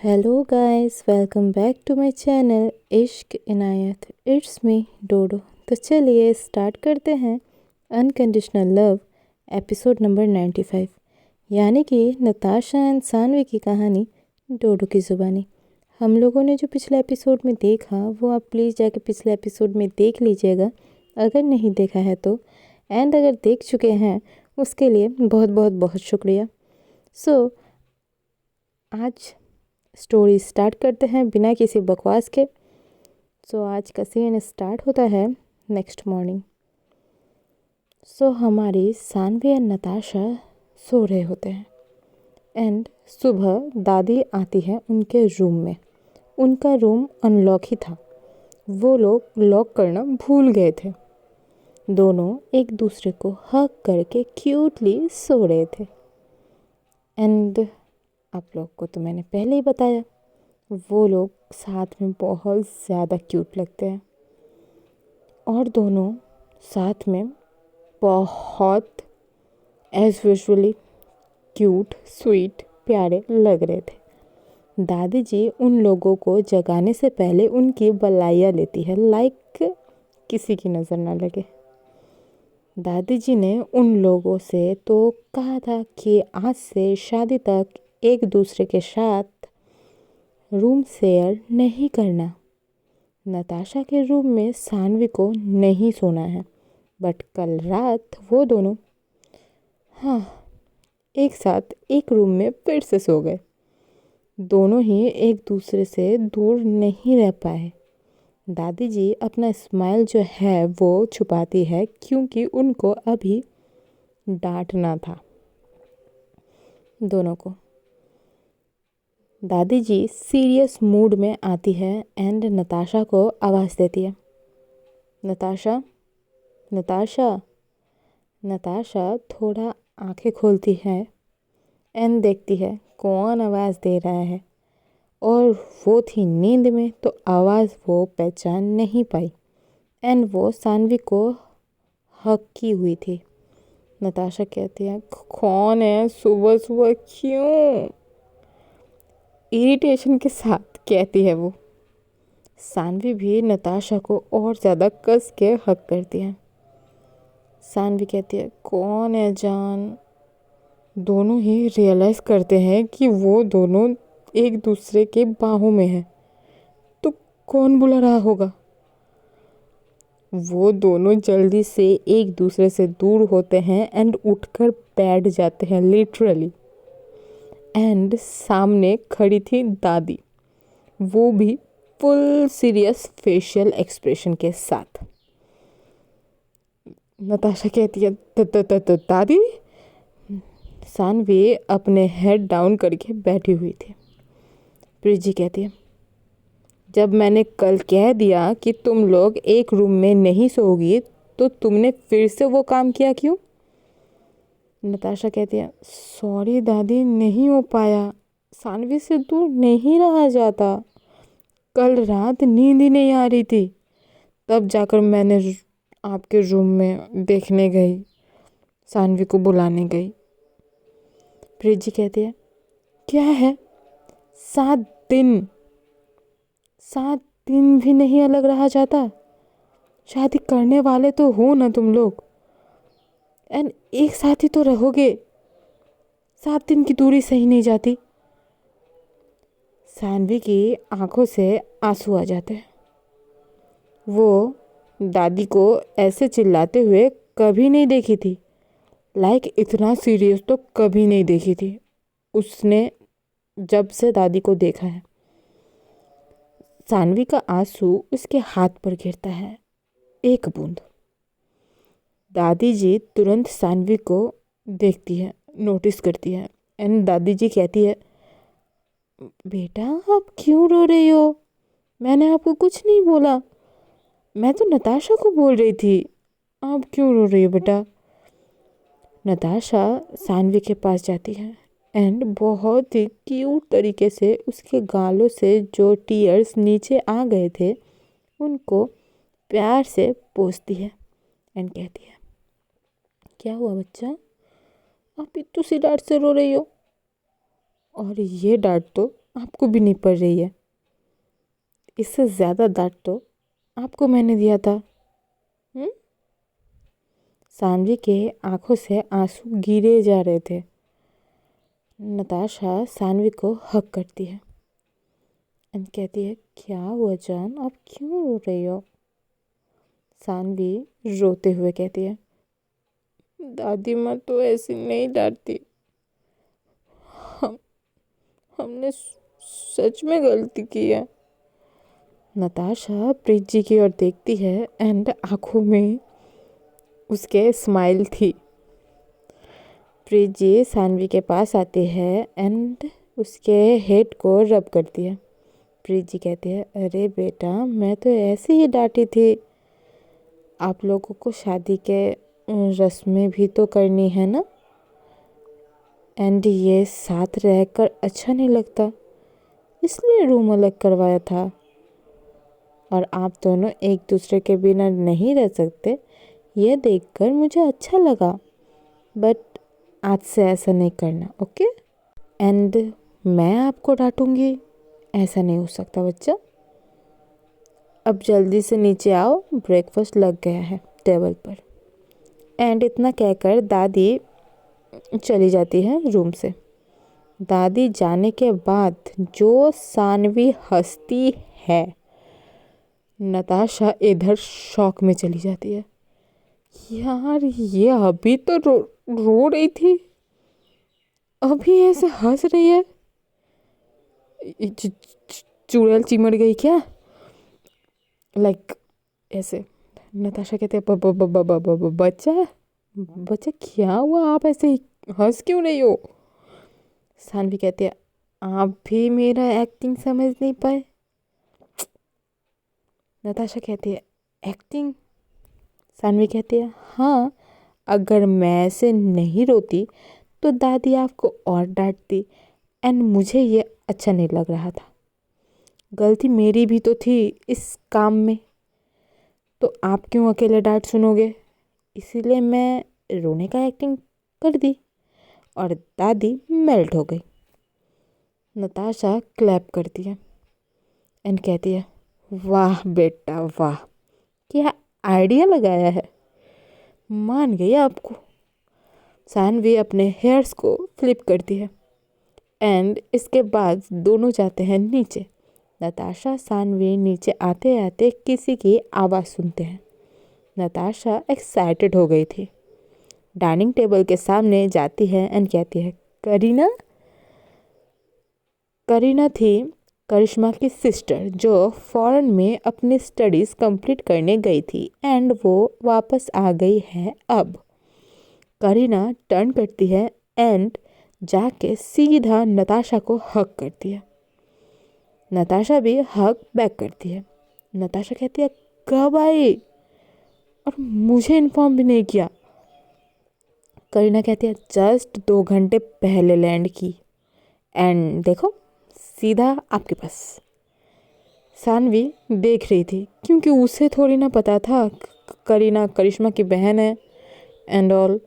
Hello guys, welcome back to my channel Ishq Inayat. It's me डोडो। तो चलिए start करते हैं अनकंडीशनल लव एपिसोड नंबर 95, यानी कि नताशा एंड सानवी की कहानी डोडो की ज़ुबानी। हम लोगों ने जो पिछले एपिसोड में देखा वो आप प्लीज़ जाके पिछले एपिसोड में देख लीजिएगा अगर नहीं देखा है तो, एंड अगर देख चुके हैं उसके लिए बहुत बहुत बहुत शुक्रिया। आज स्टोरी स्टार्ट करते हैं बिना किसी बकवास के। आज का सीन स्टार्ट होता है नेक्स्ट मॉर्निंग। हमारी सानवी एंड नताशा सो रहे होते हैं एंड सुबह दादी आती है उनके रूम में। उनका रूम अनलॉक ही था, वो लोग लॉक करना भूल गए थे। दोनों एक दूसरे को हग करके क्यूटली सो रहे थे एंड आप लोग को तो मैंने पहले ही बताया, वो लोग साथ में बहुत ज़्यादा क्यूट लगते हैं और दोनों साथ में बहुत एज यूजुअली क्यूट स्वीट प्यारे लग रहे थे। दादी जी उन लोगों को जगाने से पहले उनकी बलाइयाँ लेती है, लाइक किसी की नज़र ना लगे। दादी जी ने उन लोगों से तो कहा था कि आज से शादी तक एक दूसरे के साथ रूम शेयर नहीं करना। नताशा के रूम में सानवी को नहीं सोना है, बट कल रात वो दोनों एक साथ एक रूम में फिर से सो गए। दोनों ही एक दूसरे से दूर नहीं रह पाए। दादी जी अपना स्माइल जो है वो छुपाती है क्योंकि उनको अभी डांटना था दोनों को। दादी जी सीरियस मूड में आती है एंड नताशा को आवाज़ देती है, नताशा नताशा। नताशा थोड़ा आंखें खोलती है एंड देखती है कौन आवाज़ दे रहा है, और वो थी नींद में तो आवाज़ वो पहचान नहीं पाई एंड वो सानवी को हक की हुई थी। नताशा कहती है, कौन है सुबह सुबह, क्यों? इरिटेशन के साथ कहती है वो। सानवी भी नताशा को और ज़्यादा कस के हक करती है। सानवी कहती है, कौन है जान? दोनों ही रियलाइज़ करते हैं कि वो दोनों एक दूसरे के बाहों में हैं, तो कौन बुला रहा होगा? वो दोनों जल्दी से एक दूसरे से दूर होते हैं एंड उठकर बैठ जाते हैं लिटरली। एंड सामने खड़ी थी दादी, वो भी फुल सीरियस फेशियल एक्सप्रेशन के साथ। नताशा कहती है, दादी? सानवी अपने हेड डाउन करके बैठी हुई थी। प्रीजी कहती है, जब मैंने कल कह दिया कि तुम लोग एक रूम में नहीं सोओगी तो तुमने फिर से वो काम किया क्यों? नताशा कहती है, सॉरी दादी, नहीं हो पाया, सानवी से दूर नहीं रहा जाता। कल रात नींद ही नहीं आ रही थी, तब जाकर मैंने आपके रूम में देखने गई, सानवी को बुलाने गई। प्रीति कहती है, क्या है? 7 दिन, 7 दिन भी नहीं अलग रहा जाता? शादी करने वाले तो हो ना तुम लोग, एंड एक साथ ही तो रहोगे। 7 दिन की दूरी सही नहीं जाती। सानवी की आंखों से आंसू आ जाते हैं। वो दादी को ऐसे चिल्लाते हुए कभी नहीं देखी थी, लाइक इतना सीरियस तो कभी नहीं देखी थी उसने जब से दादी को देखा है। सानवी का आंसू उसके हाथ पर गिरता है, एक बूंद। दादी जी तुरंत सानवी को देखती है, नोटिस करती है एंड दादी जी कहती है, बेटा आप क्यों रो रही हो? मैंने आपको कुछ नहीं बोला, मैं तो नताशा को बोल रही थी, आप क्यों रो रही हो बेटा? नताशा सानवी के पास जाती है एंड बहुत ही क्यूट तरीके से उसके गालों से जो टीयर्स नीचे आ गए थे उनको प्यार से पोंछती है एंड कहती है, क्या हुआ बच्चा, आप इतनी सी डांट से रो रही हो? और ये डांट तो आपको भी नहीं पड़ रही है। इससे ज़्यादा डांट तो आपको मैंने दिया था। हम्म? सानवी के आंखों से आंसू गिरे जा रहे थे। नताशा सानवी को हक करती है एंड कहती है, क्या हुआ जान, आप क्यों रो रही हो? सानवी रोते हुए कहती है, दादी माँ तो ऐसी नहीं डांटती। हम हमने सच में गलती की है। नताशा प्रीत जी की ओर देखती है एंड आंखों में उसके स्माइल थी। प्रीत जी सानवी के पास आती है एंड उसके हेड को रब करती है। प्रीत जी कहती है, अरे बेटा, मैं तो ऐसे ही डांटी थी। आप लोगों को शादी के रस्में भी तो करनी है ना, एंड ये साथ रहकर अच्छा नहीं लगता, इसलिए रूम अलग करवाया था। और आप दोनों एक दूसरे के बिना नहीं रह सकते, ये देखकर मुझे अच्छा लगा। बट आज से ऐसा नहीं करना, ओके? एंड मैं आपको डांटूंगी, ऐसा नहीं हो सकता बच्चा। अब जल्दी से नीचे आओ, ब्रेकफास्ट लग गया है टेबल पर। एंड इतना कहकर दादी चली जाती है रूम से। दादी जाने के बाद जो सानवी हंसती है, नताशा इधर शॉक में चली जाती है। यार, ये अभी तो रो रही थी, अभी ऐसे हंस रही है। चुड़ैल चिमड़ गई क्या? लाइक ऐसे। नताशा कहते हैं, बच्चा बच्चा क्या हुआ, आप ऐसे हंस क्यों रही हो? सानवी कहती है, आप भी मेरा एक्टिंग समझ नहीं पाए। नताशा कहती है, एक्टिंग? सानवी कहती है, हाँ, अगर मैं ऐसे नहीं रोती तो दादी आपको और डांटती, एंड मुझे ये अच्छा नहीं लग रहा था। गलती मेरी भी तो थी इस काम में, तो आप क्यों अकेले डांट सुनोगे? इसीलिए मैं रोने का एक्टिंग कर दी और दादी मेल्ट हो गई। नताशा क्लैप करती है एंड कहती है, वाह बेटा वाह, क्या आइडिया लगाया है, मान गई आपको। सानवी अपने हेयर्स को फ्लिप करती है एंड इसके बाद दोनों जाते हैं नीचे। नताशा सानवी नीचे आते आते किसी की आवाज़ सुनते हैं। नताशा एक्साइटेड हो गई थी, डाइनिंग टेबल के सामने जाती है एंड कहती है, करीना। करीना थी करिश्मा की सिस्टर जो फॉरेन में अपनी स्टडीज़ कंप्लीट करने गई थी एंड वो वापस आ गई है अब। करीना टर्न करती है एंड जाके सीधा नताशा को हक करती है। नताशा भी हक बैक करती है। नताशा कहती है, कब आई और मुझे इन्फॉर्म भी नहीं किया? करीना कहती है, जस्ट 2 घंटे पहले लैंड की एंड देखो सीधा आपके पास। सानवी देख रही थी क्योंकि उसे थोड़ी ना पता था करीना करिश्मा की बहन है एंड ऑल।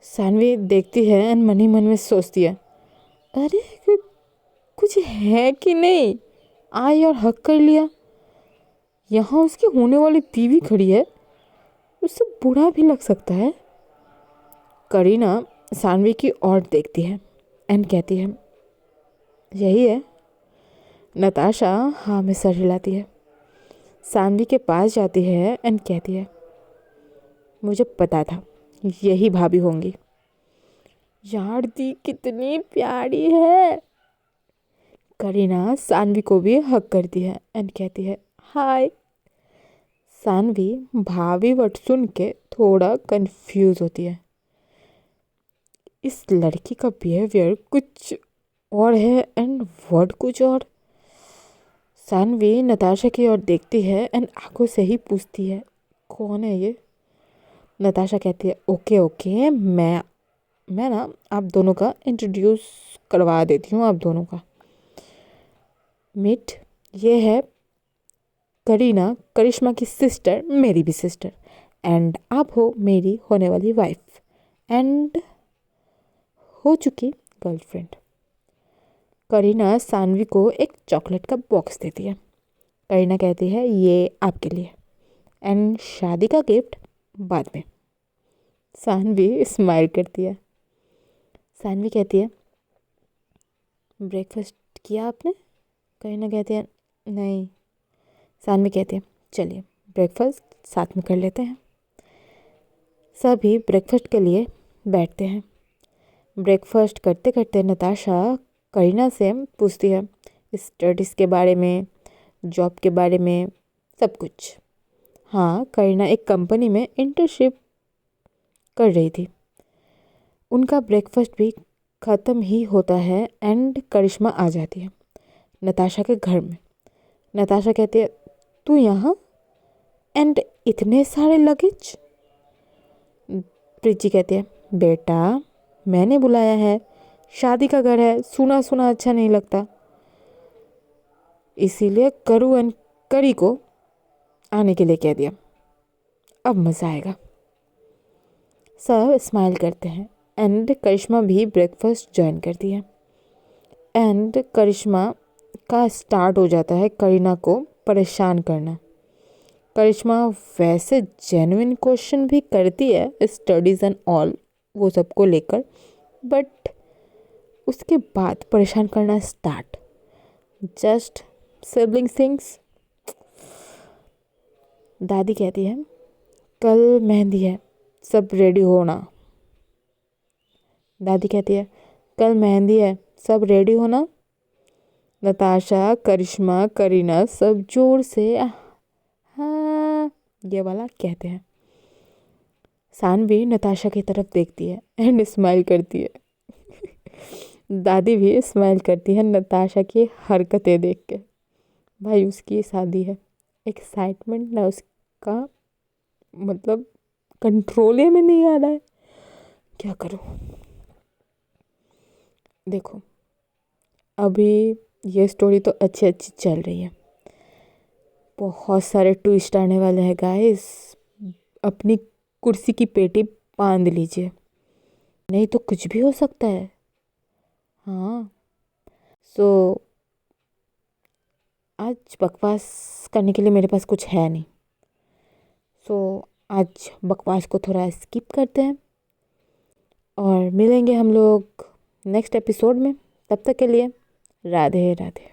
सानवी देखती है एंड मन ही मन में सोचती है, अरे कुछ है कि नहीं, आई और हक कर लिया। यहाँ उसकी होने वाली बीवी खड़ी है, उससे बुरा भी लग सकता है। करीना सानवी की ओर देखती है एंड कहती है, यही है। नताशा हाँ में सर हिलाती है। सानवी के पास जाती है एंड कहती है, मुझे पता था यही भाभी होंगी। यार दी कितनी प्यारी है। करीना सानवी को भी हक करती है एंड कहती है, हाय। सानवी भाभी वर्ड सुन के थोड़ा कंफ्यूज होती है। इस लड़की का बिहेवियर कुछ और है एंड वर्ड कुछ और। सानवी नताशा की ओर देखती है एंड आंखों से ही पूछती है, कौन है ये? नताशा कहती है, ओके ओके, मैं ना आप दोनों का इंट्रोड्यूस करवा देती हूँ। आप दोनों का मीट, ये है करीना करिश्मा की सिस्टर, मेरी भी सिस्टर, एंड आप हो मेरी होने वाली वाइफ एंड हो चुकी गर्लफ्रेंड। करीना सानवी को एक चॉकलेट का बॉक्स देती है। करीना कहती है ये आपके लिए, एंड शादी का गिफ्ट बाद में। सानवी स्माइल करती है। सानवी कहती है ब्रेकफास्ट किया आपने? करीना कहती है नहीं। सानवी कहती है चलिए ब्रेकफास्ट साथ में कर लेते हैं। सभी ब्रेकफास्ट के लिए बैठते हैं। ब्रेकफास्ट करते करते नताशा करीना से पूछती है स्टडीज़ के बारे में, जॉब के बारे में, सब कुछ। हाँ, करीना एक कंपनी में इंटर्नशिप कर रही थी। उनका ब्रेकफास्ट भी ख़त्म ही होता है एंड करिश्मा आ जाती है नताशा के घर में। नताशा कहती है तू यहाँ, एंड इतने सारे लगेज? प्रीति कहती है बेटा मैंने बुलाया है, शादी का घर है, सुना सुना अच्छा नहीं लगता, इसीलिए करू एंड करी को आने के लिए कह दिया। अब मज़ा आएगा। सब स्माइल करते हैं एंड करिश्मा भी ब्रेकफास्ट ज्वाइन करती है। एंड करिश्मा का स्टार्ट हो जाता है करीना को परेशान करना। करिश्मा वैसे जेन्युइन क्वेश्चन भी करती है स्टडीज़ एंड ऑल, वो सबको लेकर, बट उसके बाद परेशान करना स्टार्ट। Just sibling things. दादी कहती है कल मेहंदी है, सब रेडी होना। दादी कहती है कल मेहंदी है, सब रेडी होना। नताशा, करिश्मा, करीना सब जोर से हाँ ये वाला कहते हैं। सानवी नताशा की तरफ देखती है एंड स्माइल करती है। दादी भी स्माइल करती है नताशा की हरकतें देख के। भाई उसकी शादी है, एक्साइटमेंट ना उसका मतलब कंट्रोल में नहीं आ रहा है, क्या करूं। देखो अभी ये स्टोरी तो अच्छी अच्छी चल रही है, बहुत सारे ट्विस्ट आने वाले हैं गाइस। अपनी कुर्सी की पेटी बांध लीजिए, नहीं तो कुछ भी हो सकता है। हाँ, सो आज बकवास करने के लिए मेरे पास कुछ है नहीं, सो आज बकवास को थोड़ा स्किप करते हैं और मिलेंगे हम लोग नेक्स्ट एपिसोड में। तब तक के लिए राधे राधे।